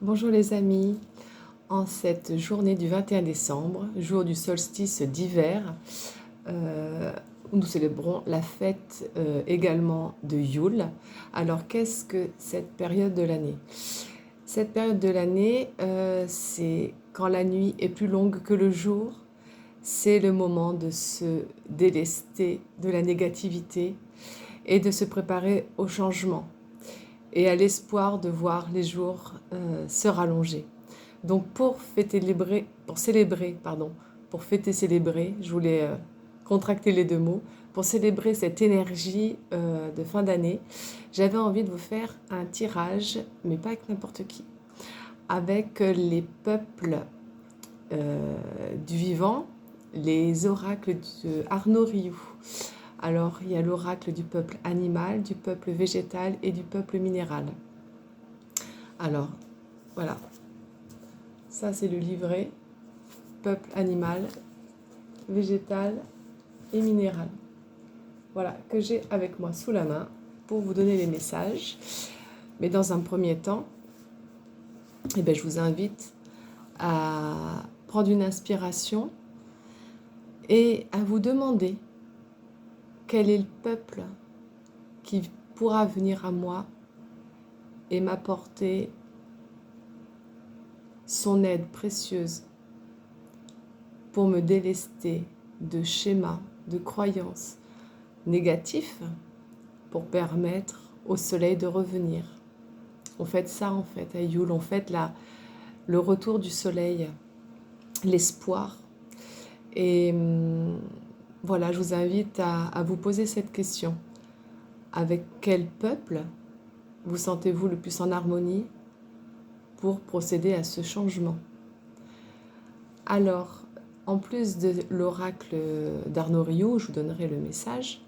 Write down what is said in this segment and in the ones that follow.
Bonjour les amis, en cette journée du 21 décembre, jour du solstice d'hiver, où nous célébrons la fête également de Yule. Alors qu'est-ce que cette période de l'année? Cette période de l'année, c'est quand la nuit est plus longue que le jour, c'est le moment de se délester de la négativité et de se préparer au changement et à l'espoir de voir les jours se rallonger. Donc pour célébrer, je voulais contracter les deux mots, pour célébrer cette énergie de fin d'année, j'avais envie de vous faire un tirage, mais pas avec n'importe qui, avec les peuples du vivant, les oracles de Arnaud Rioux. Alors, il y a l'oracle du peuple animal, du peuple végétal et du peuple minéral. Alors, voilà. Ça, c'est le livret. Peuple animal, végétal et minéral. Voilà, que j'ai avec moi sous la main pour vous donner les messages. Mais dans un premier temps, je vous invite à prendre une inspiration et à vous demander quel est le peuple qui pourra venir à moi et m'apporter son aide précieuse pour me délester de schémas, de croyances négatifs pour permettre au soleil de revenir. On fête ça à Yule, on fête le retour du soleil, l'espoir. Et voilà, je vous invite à vous poser cette question. Avec quel peuple vous sentez-vous le plus en harmonie pour procéder à ce changement? Alors, en plus de l'oracle d'Arnaud Rioux, je vous donnerai le message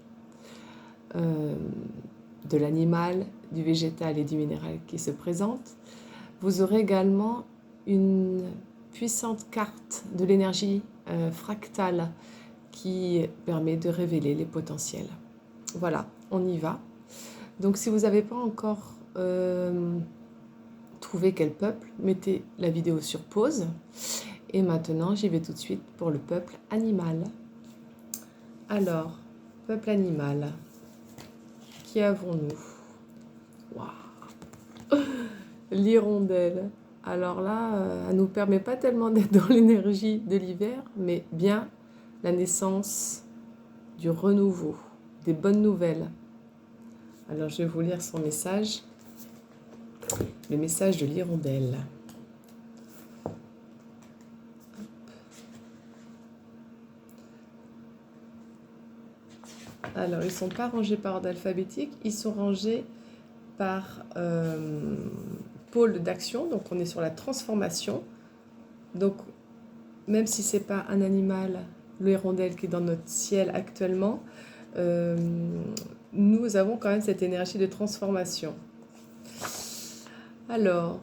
de l'animal, du végétal et du minéral qui se présente. Vous aurez également une puissante carte de l'énergie fractale qui permet de révéler les potentiels. Voilà, on y va. Donc si vous n'avez pas encore trouvé quel peuple, mettez la vidéo sur pause. Et maintenant, j'y vais tout de suite pour le peuple animal. Alors, peuple animal, qui avons-nous? Waouh, l'hirondelle. Alors là, elle ne nous permet pas tellement d'être dans l'énergie de l'hiver, mais bien la naissance du renouveau, des bonnes nouvelles. Alors, je vais vous lire son message. Le message de l'hirondelle. Alors, ils ne sont pas rangés par ordre alphabétique, ils sont rangés par pôle d'action. Donc, on est sur la transformation. Donc, même si ce n'est pas un animal, le hirondelle qui est dans notre ciel actuellement, nous avons quand même cette énergie de transformation. Alors,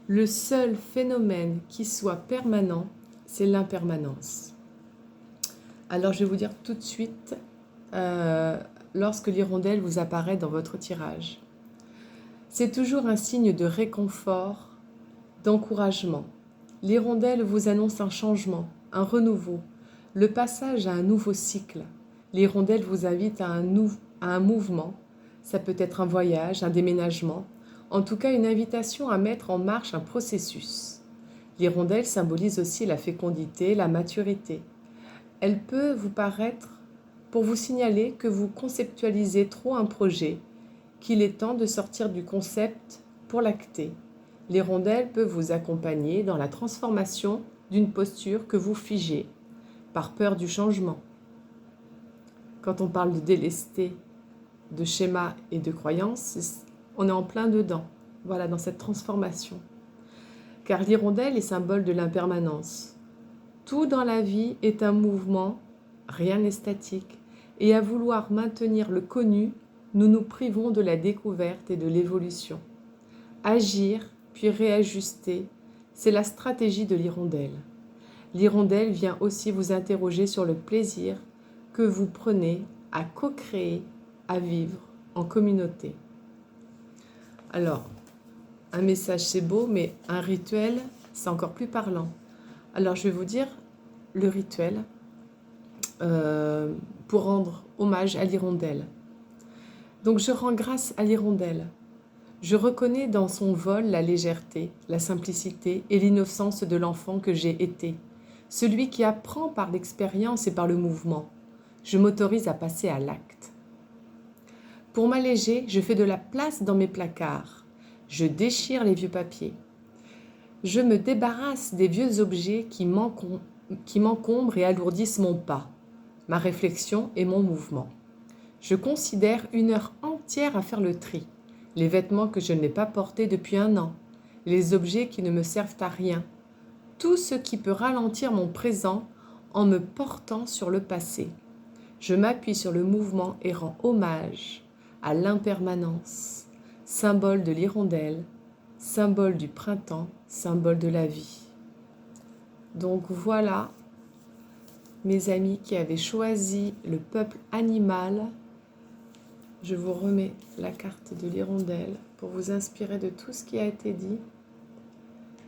le seul phénomène qui soit permanent, c'est l'impermanence. Alors, je vais vous dire tout de suite, lorsque l'hirondelle vous apparaît dans votre tirage. C'est toujours un signe de réconfort, d'encouragement. L'hirondelle vous annonce un changement, un renouveau, le passage à un nouveau cycle. L'hirondelle vous invite à un mouvement. Ça peut être un voyage, un déménagement, en tout cas une invitation à mettre en marche un processus. L'hirondelle symbolise aussi la fécondité, la maturité. Elle peut vous paraître pour vous signaler que vous conceptualisez trop un projet, qu'il est temps de sortir du concept pour l'acter. L'hirondelle peut vous accompagner dans la transformation d'une posture que vous figez, par peur du changement. Quand on parle de délester, de schémas et de croyances, on est en plein dedans, voilà, dans cette transformation. Car l'hirondelle est symbole de l'impermanence. Tout dans la vie est un mouvement, rien n'est statique. Et à vouloir maintenir le connu, nous nous privons de la découverte et de l'évolution. Agir, puis réajuster, c'est la stratégie de l'hirondelle. L'hirondelle vient aussi vous interroger sur le plaisir que vous prenez à co-créer, à vivre en communauté. Alors, un message c'est beau, mais un rituel c'est encore plus parlant. Alors je vais vous dire le rituel pour rendre hommage à l'hirondelle. Donc je rends grâce à l'hirondelle. Je reconnais dans son vol la légèreté, la simplicité et l'innocence de l'enfant que j'ai été, celui qui apprend par l'expérience et par le mouvement. Je m'autorise à passer à l'acte. Pour m'alléger, je fais de la place dans mes placards. Je déchire les vieux papiers. Je me débarrasse des vieux objets qui m'encombrent et alourdissent mon pas, ma réflexion et mon mouvement. Je considère 1 heure entière à faire le tri. Les vêtements que je n'ai pas portés depuis 1 an, les objets qui ne me servent à rien, tout ce qui peut ralentir mon présent en me portant sur le passé. Je m'appuie sur le mouvement et rends hommage à l'impermanence, symbole de l'hirondelle, symbole du printemps, symbole de la vie. Donc voilà, mes amis qui avaient choisi le peuple animal, je vous remets la carte de l'hirondelle pour vous inspirer de tout ce qui a été dit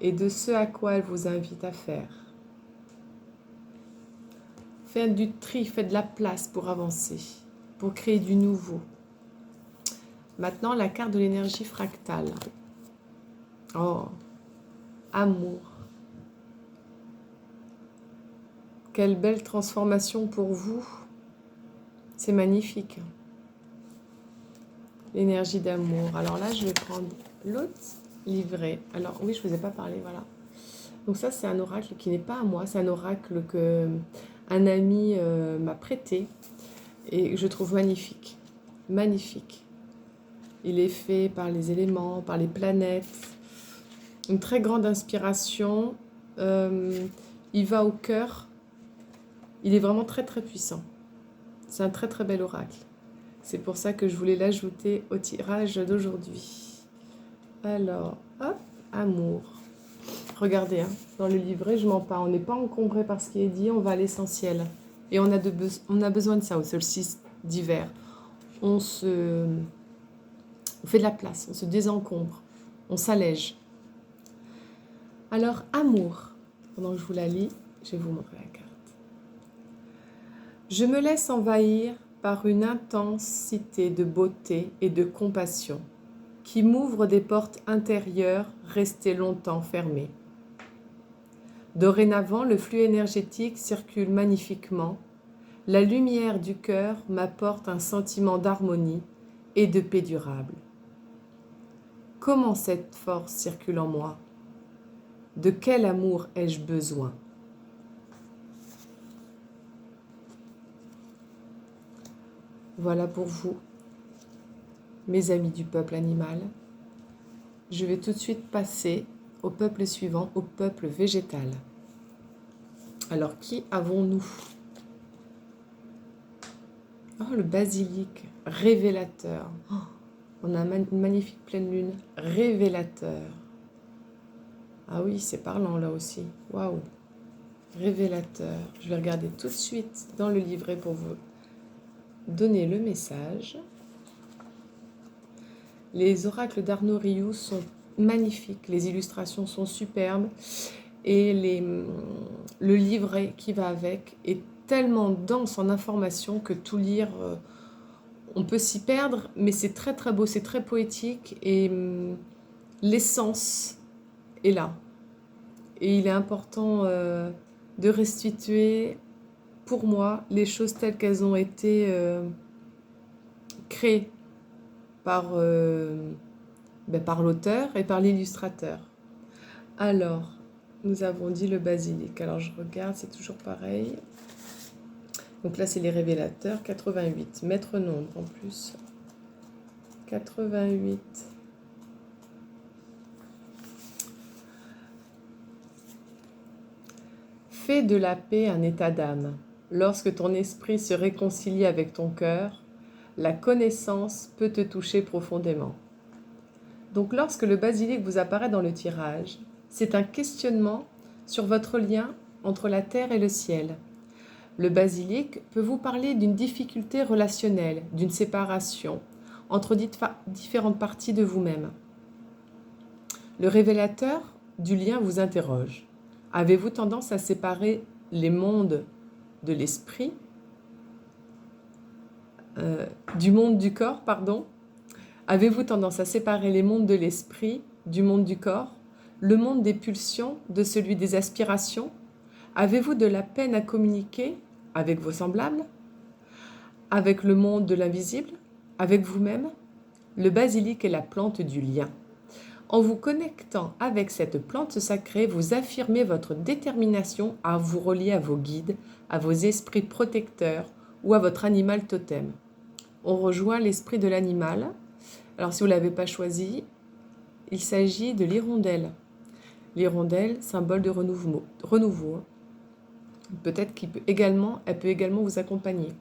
et de ce à quoi elle vous invite à faire. Faites du tri, faites de la place pour avancer, pour créer du nouveau. Maintenant, la carte de l'énergie fractale. Oh, amour. Quelle belle transformation pour vous. C'est magnifique. L'énergie d'amour. Alors là, je vais prendre l'autre livret. Alors oui, je ne vous ai pas parlé, voilà. Donc ça, c'est un oracle qui n'est pas à moi. C'est un oracle que un ami m'a prêté et que je trouve magnifique. Magnifique. Il est fait par les éléments, par les planètes. Une très grande inspiration. Il va au cœur. Il est vraiment très très puissant. C'est un très très bel oracle. C'est pour ça que je voulais l'ajouter au tirage d'aujourd'hui. Alors, hop, amour. Regardez, hein, dans le livret, je m'en parle. On n'est pas encombré par ce qui est dit, on va à l'essentiel. Et on a besoin de ça au solstice d'hiver. On fait de la place, on se désencombre, on s'allège. Alors, amour. Pendant que je vous la lis, je vais vous montrer la carte. Je me laisse envahir par une intensité de beauté et de compassion qui m'ouvre des portes intérieures restées longtemps fermées. Dorénavant, le flux énergétique circule magnifiquement. La lumière du cœur m'apporte un sentiment d'harmonie et de paix durable. Comment cette force circule en moi? De quel amour ai-je besoin? Voilà pour vous, mes amis du peuple animal. Je vais tout de suite passer au peuple suivant, au peuple végétal. Alors, qui avons-nous? Oh, le basilic, révélateur. Oh, on a une magnifique pleine lune, révélateur. Ah oui, c'est parlant là aussi. Waouh, révélateur. Je vais regarder tout de suite dans le livret pour vous donner le message. Les oracles d'Arnaud Rioux sont magnifiques, les illustrations sont superbes et le livret qui va avec est tellement dense en informations que tout lire, on peut s'y perdre, mais c'est très très beau, c'est très poétique et l'essence est là. Et il est important de restituer, pour moi, les choses telles qu'elles ont été créées par l'auteur et par l'illustrateur. Alors, nous avons dit le basilic. Alors, je regarde, c'est toujours pareil. Donc là, c'est les révélateurs. 88. Maître nombre en plus. 88. Fais de la paix un état d'âme. Lorsque ton esprit se réconcilie avec ton cœur, la connaissance peut te toucher profondément. Donc lorsque le basilic vous apparaît dans le tirage, c'est un questionnement sur votre lien entre la terre et le ciel. Le basilic peut vous parler d'une difficulté relationnelle, d'une séparation entre différentes parties de vous-même. Le révélateur du lien vous interroge. Avez-vous tendance à séparer les mondes de l'esprit, du monde du corps, pardon? Avez-vous tendance à séparer les mondes de l'esprit du monde du corps, le monde des pulsions de celui des aspirations? Avez-vous de la peine à communiquer avec vos semblables, avec le monde de l'invisible, avec vous-même? Le basilic est la plante du lien. En vous connectant avec cette plante sacrée, vous affirmez votre détermination à vous relier à vos guides, à vos esprits protecteurs ou à votre animal totem. On rejoint l'esprit de l'animal. Alors si vous ne l'avez pas choisi, il s'agit de l'hirondelle. L'hirondelle, symbole de renouveau. Peut-être elle peut également vous accompagner.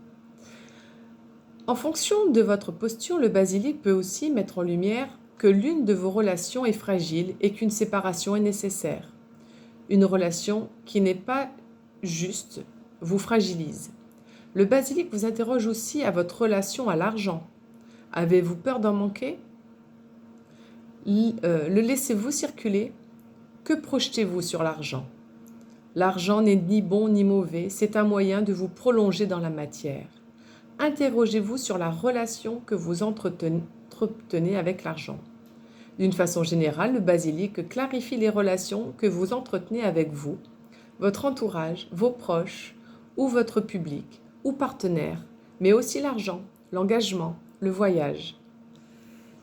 En fonction de votre posture, le basilic peut aussi mettre en lumière que l'une de vos relations est fragile et qu'une séparation est nécessaire. Une relation qui n'est pas juste vous fragilise. Le basilic vous interroge aussi à votre relation à l'argent. Avez-vous peur d'en manquer? Le laissez-vous circuler? Que projetez-vous sur l'argent? L'argent n'est ni bon ni mauvais, c'est un moyen de vous prolonger dans la matière. Interrogez-vous sur la relation que vous entretenez avec l'argent. D'une façon générale, le basilic clarifie les relations que vous entretenez avec vous, votre entourage, vos proches ou votre public ou partenaire, mais aussi l'argent, l'engagement, le voyage.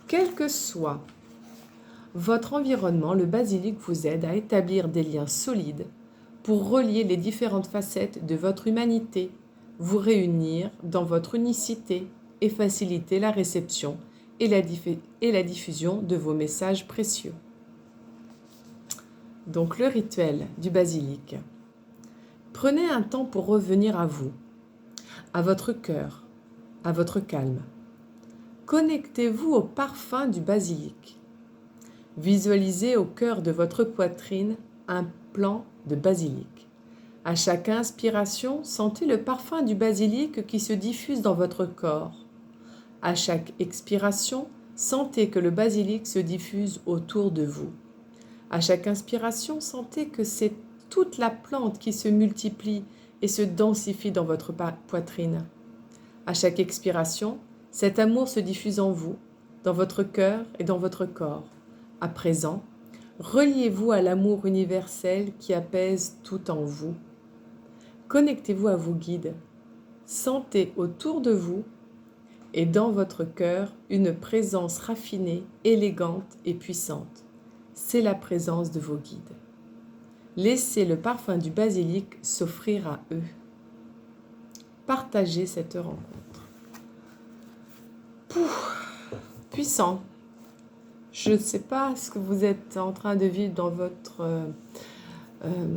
Quel que soit votre environnement, le basilic vous aide à établir des liens solides pour relier les différentes facettes de votre humanité, vous réunir dans votre unicité et faciliter la réception et la diffusion de vos messages précieux. Donc le rituel du basilic. Prenez un temps pour revenir à vous, à votre cœur, à votre calme. Connectez-vous au parfum du basilic. Visualisez au cœur de votre poitrine un plant de basilic. À chaque inspiration, sentez le parfum du basilic qui se diffuse dans votre corps. À chaque expiration, sentez que le basilic se diffuse autour de vous. À chaque inspiration, sentez que c'est toute la plante qui se multiplie et se densifie dans votre poitrine. À chaque expiration, cet amour se diffuse en vous, dans votre cœur et dans votre corps. À présent, reliez-vous à l'amour universel qui apaise tout en vous. Connectez-vous à vos guides. Sentez autour de vous et dans votre cœur une présence raffinée, élégante et puissante. C'est la présence de vos guides. Laissez le parfum du basilic s'offrir à eux. Partagez cette rencontre. Puissant. Je ne sais pas ce que vous êtes en train de vivre dans votre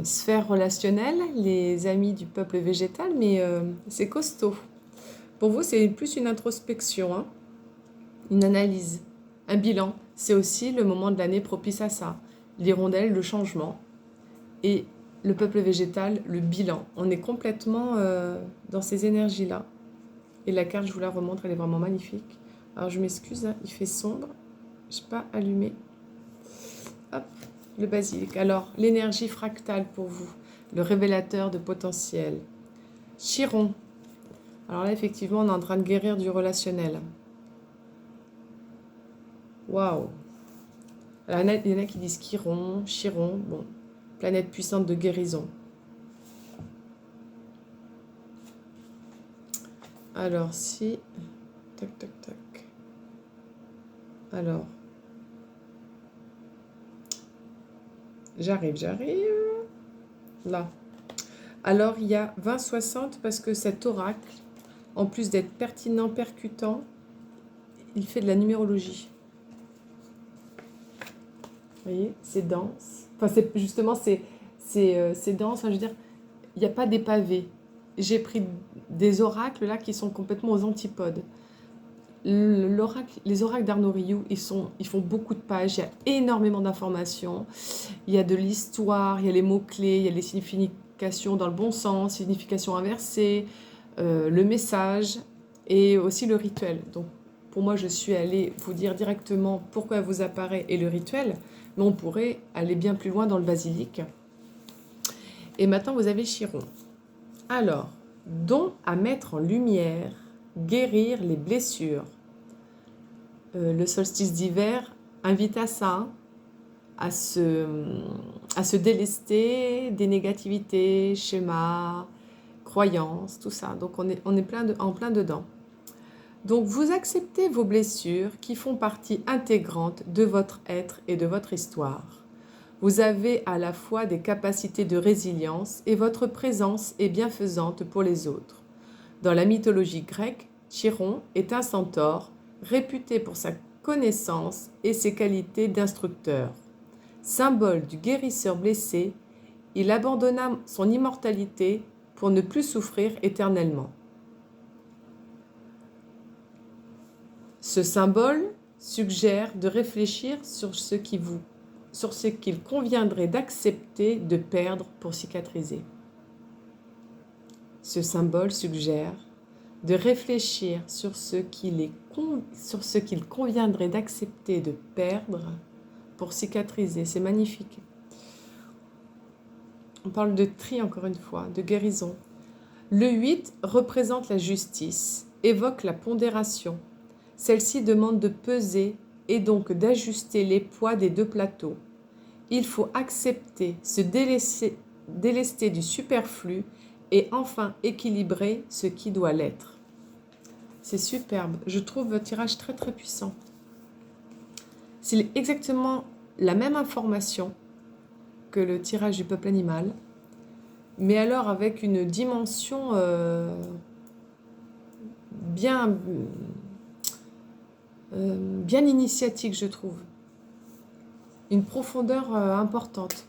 sphère relationnelle, les amis du peuple végétal, mais c'est costaud. Pour vous, c'est plus une introspection, hein, une analyse, un bilan. C'est aussi le moment de l'année propice à ça. L'hirondelle, le changement. Et le peuple végétal, le bilan. On est complètement dans ces énergies-là. Et la carte, je vous la remontre, elle est vraiment magnifique. Alors, je m'excuse, hein, il fait sombre. Je n'ai pas allumé. Hop, le basilic. Alors, l'énergie fractale pour vous. Le révélateur de potentiel. Chiron. Alors là, effectivement, on est en train de guérir du relationnel. Waouh! Alors, il y en a qui disent Chiron, bon, planète puissante de guérison. Alors, si... Tac, tac, tac. Alors... J'arrive. Là. Alors, il y a 20-60 parce que cet oracle, en plus d'être pertinent, percutant, il fait de la numérologie. Vous voyez, c'est dense. Enfin, c'est dense. Enfin, je veux dire, il n'y a pas des pavés. J'ai pris des oracles là qui sont complètement aux antipodes. Les oracles d'Arnaud Rioux, ils font beaucoup de pages. Il y a énormément d'informations. Il y a de l'histoire, il y a les mots-clés, il y a les significations dans le bon sens, significations inversées, le message et aussi le rituel. Donc, pour moi, je suis allée vous dire directement pourquoi elle vous apparaît et le rituel. Mais on pourrait aller bien plus loin dans le basilic. Et maintenant, vous avez Chiron. Alors, don à mettre en lumière, guérir les blessures. Le solstice d'hiver invite à ça, hein, à se délester des négativités, schémas, croyances, tout ça. Donc on est en plein dedans. Donc vous acceptez vos blessures qui font partie intégrante de votre être et de votre histoire. Vous avez à la fois des capacités de résilience et votre présence est bienfaisante pour les autres. Dans la mythologie grecque, Chiron est un centaure réputé pour sa connaissance et ses qualités d'instructeur. Symbole du guérisseur blessé, il abandonna son immortalité pour ne plus souffrir éternellement. Ce symbole suggère de réfléchir sur ce qu'il conviendrait d'accepter de perdre pour cicatriser. Ce symbole suggère de réfléchir sur ce qu'il conviendrait d'accepter de perdre pour cicatriser. C'est magnifique. On parle de tri encore une fois, de guérison. Le 8 représente la justice, évoque la pondération. Celle-ci demande de peser et donc d'ajuster les poids des deux plateaux. Il faut accepter, se délester du superflu et enfin équilibrer ce qui doit l'être. C'est superbe. Je trouve votre tirage très très puissant. C'est exactement la même information que le tirage du peuple animal, mais alors avec une dimension bien initiatique, je trouve. Une profondeur importante.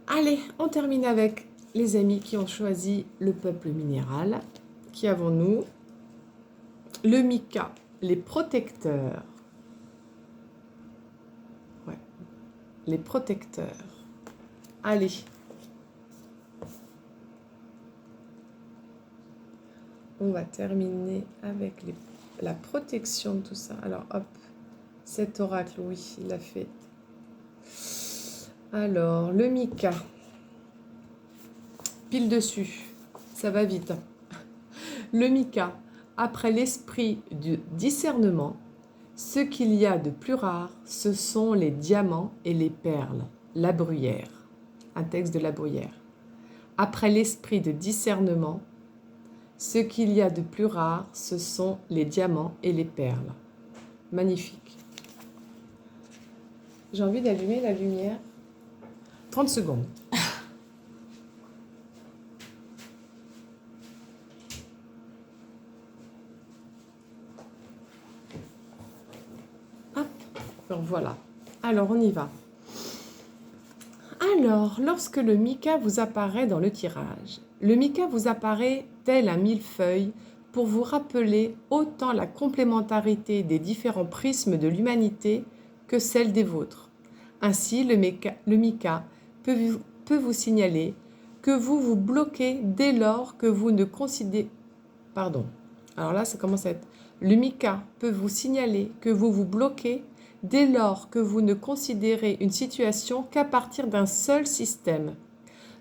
Allez, on termine avec les amis qui ont choisi le peuple minéral. Qui avons-nous? Le Mika, les protecteurs. Ouais, les protecteurs. Allez. On va terminer avec la protection de tout ça. Alors, hop, cet oracle, oui, il l'a fait. Alors, le Mika. Pile dessus. Ça va vite. Le Mika, après l'esprit du discernement, ce qu'il y a de plus rare, ce sont les diamants et les perles. La Bruyère. Un texte de La Bruyère. Après l'esprit de discernement, ce qu'il y a de plus rare, ce sont les diamants et les perles. Magnifique. J'ai envie d'allumer la lumière. 30 secondes. Hop, voilà. Alors, on y va. Alors, lorsque le Mika vous apparaît dans le tirage, le Mika vous apparaît tel un millefeuille pour vous rappeler autant la complémentarité des différents prismes de l'humanité que celle des vôtres. Ainsi, le Mika peut vous signaler que vous vous bloquez dès lors que vous ne considérez... Pardon. Alors là, ça commence à être... Le Mika peut vous signaler que vous vous bloquez dès lors que vous ne considérez une situation qu'à partir d'un seul système.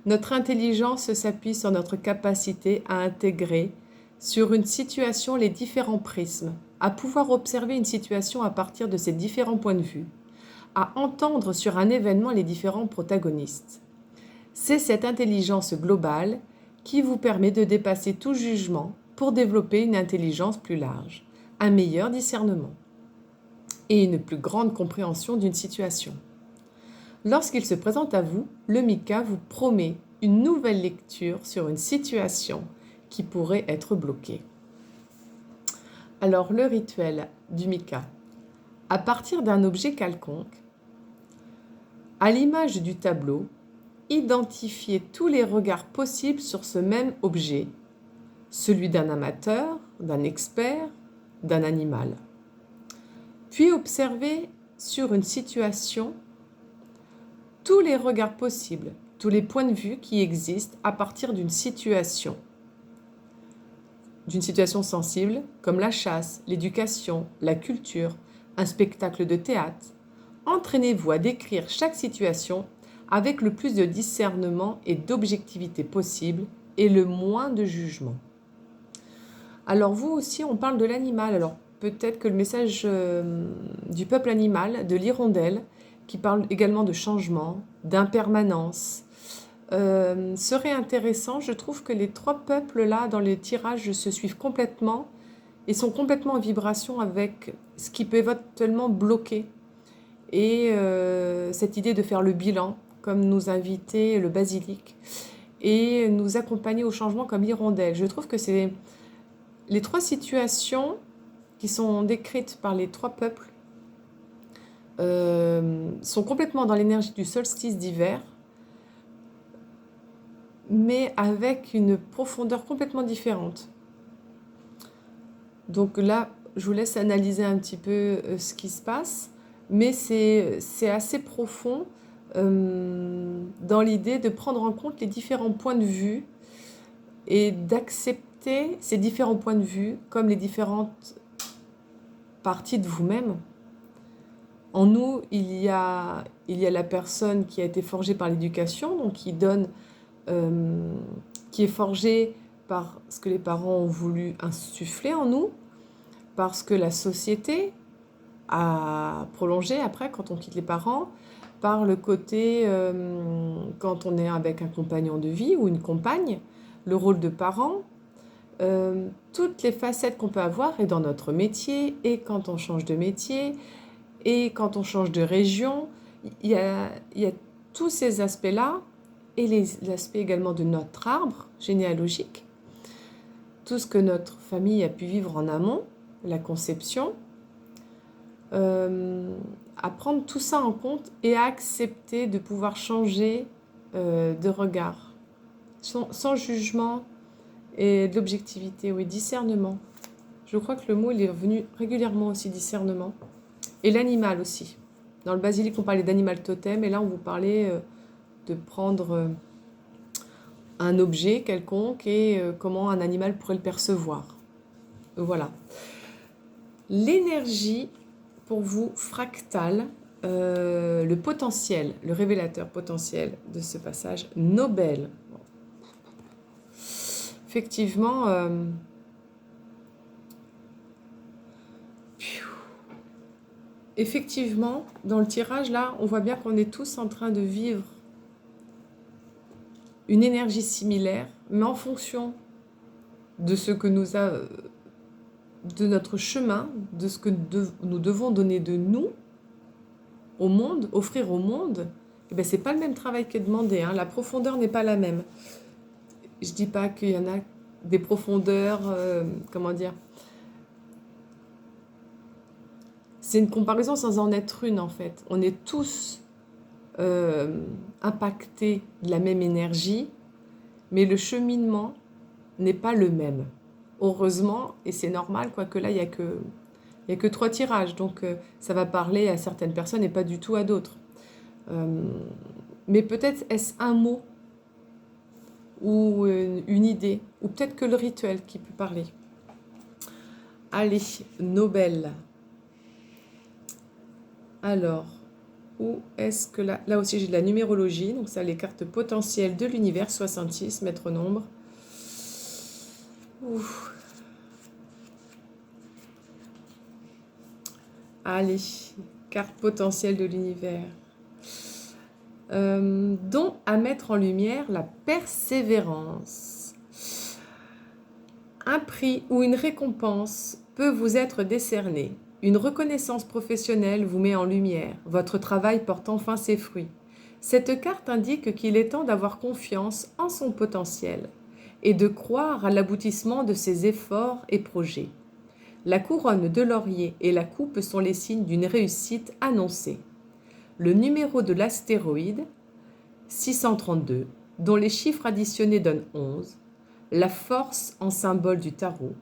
Notre intelligence s'appuie sur notre capacité à intégrer sur une situation les différents prismes, à pouvoir observer une situation à partir de ces différents points de vue, à entendre sur un événement les différents protagonistes. C'est cette intelligence globale qui vous permet de dépasser tout jugement pour développer une intelligence plus large, un meilleur discernement et une plus grande compréhension d'une situation. Lorsqu'il se présente à vous, le Mika vous promet une nouvelle lecture sur une situation qui pourrait être bloquée. Alors, le rituel du Mika. À partir d'un objet quelconque, à l'image du tableau, identifiez tous les regards possibles sur ce même objet, celui d'un amateur, d'un expert, d'un animal. Puis observez sur une situation tous les regards possibles, tous les points de vue qui existent à partir d'une situation sensible comme la chasse, l'éducation, la culture, un spectacle de théâtre, Entraînez-vous à décrire chaque situation avec le plus de discernement et d'objectivité possible et le moins de jugement. Alors vous aussi, on parle de l'animal. Alors peut-être que le message du peuple animal, de l'hirondelle, qui parle également de changement, d'impermanence, serait intéressant. Je trouve que les trois peuples-là, dans les tirages, se suivent complètement et sont complètement en vibration avec ce qui peut éventuellement bloquer. Et cette idée de faire le bilan, comme nous invitait le basilic, et nous accompagner au changement comme l'hirondelle. Je trouve que c'est les trois situations qui sont décrites par les trois peuples sont complètement dans l'énergie du solstice d'hiver, mais avec une profondeur complètement différente. Donc là, je vous laisse analyser un petit peu ce qui se passe, mais c'est assez profond dans l'idée de prendre en compte les différents points de vue et d'accepter ces différents points de vue comme les différentes parties de vous-même. En nous, il y a la personne qui a été forgée par l'éducation, donc qui donne, qui est forgée par ce que les parents ont voulu insuffler en nous, parce que la société a prolongé après, quand on quitte les parents, par le côté, quand on est avec un compagnon de vie ou une compagne, le rôle de parent, toutes les facettes qu'on peut avoir, et dans notre métier, et quand on change de métier, et quand on change de région, il y a tous ces aspects-là, et l'aspect également de notre arbre généalogique, tout ce que notre famille a pu vivre en amont, la conception, à prendre tout ça en compte et à accepter de pouvoir changer de regard, sans jugement et de l'objectivité, oui, discernement. Je crois que le mot il est revenu régulièrement aussi, discernement. Et l'animal aussi. Dans le basilic, on parlait d'animal totem, et là, on vous parlait de prendre un objet quelconque et comment un animal pourrait le percevoir. Voilà. L'énergie, pour vous, fractale, le potentiel, le révélateur potentiel de ce passage, Nobel. Effectivement, effectivement, dans le tirage, là, on voit bien qu'on est tous en train de vivre une énergie similaire, mais en fonction de ce que nous a, de notre chemin, de ce que nous devons donner de nous au monde, offrir au monde, eh bien, c'est pas le même travail qui est demandé, hein. La profondeur n'est pas la même. Je dis pas qu'il y en a des profondeurs, comment dire, c'est une comparaison sans en être une en fait. On est tous impactés de la même énergie, mais le cheminement n'est pas le même. Heureusement, et c'est normal, quoique là, il n'y a que 3 tirages, donc ça va parler à certaines personnes et pas du tout à d'autres. Mais peut-être est-ce un mot ou une idée, ou peut-être que le rituel qui peut parler. Allez, Nobel. Alors, où est-ce que là aussi j'ai de la numérologie, donc ça les cartes potentielles de l'univers, 66, maître nombre. Ouf. Allez, carte potentielle de l'univers. Don à mettre en lumière la persévérance. Un prix ou une récompense peut vous être décerné. Une reconnaissance professionnelle vous met en lumière. Votre travail porte enfin ses fruits. Cette carte indique qu'il est temps d'avoir confiance en son potentiel et de croire à l'aboutissement de ses efforts et projets. La couronne de laurier et la coupe sont les signes d'une réussite annoncée. Le numéro de l'astéroïde, 632, dont les chiffres additionnés donnent 11, la force en symbole du tarot,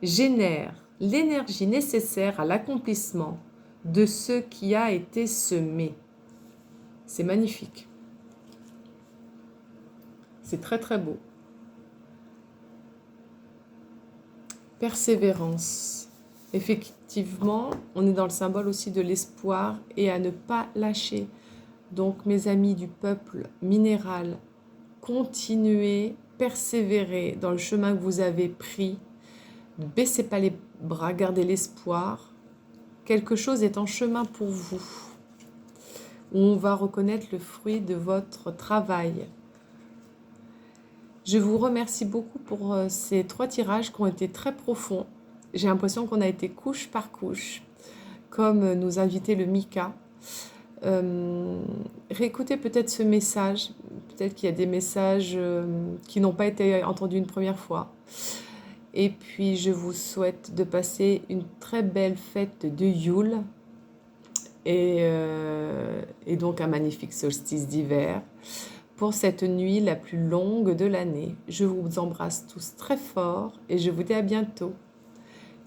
génère l'énergie nécessaire à l'accomplissement de ce qui a été semé. C'est magnifique. C'est très très beau. Persévérance. Effectivement, on est dans le symbole aussi de l'espoir et à ne pas lâcher. Donc, mes amis du peuple minéral, continuez, persévérez dans le chemin que vous avez pris. Ne baissez pas les bras, gardez l'espoir. Quelque chose est en chemin pour vous. On va reconnaître le fruit de votre travail. Je vous remercie beaucoup pour ces 3 tirages qui ont été très profonds. J'ai l'impression qu'on a été couche par couche, comme nous invitait le Mika. Réécoutez peut-être ce message. Peut-être qu'il y a des messages qui n'ont pas été entendus une première fois. Et puis, je vous souhaite de passer une très belle fête de Yule et donc un magnifique solstice d'hiver pour cette nuit la plus longue de l'année. Je vous embrasse tous très fort et je vous dis à bientôt.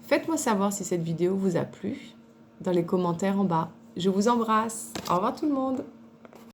Faites-moi savoir si cette vidéo vous a plu dans les commentaires en bas. Je vous embrasse. Au revoir tout le monde.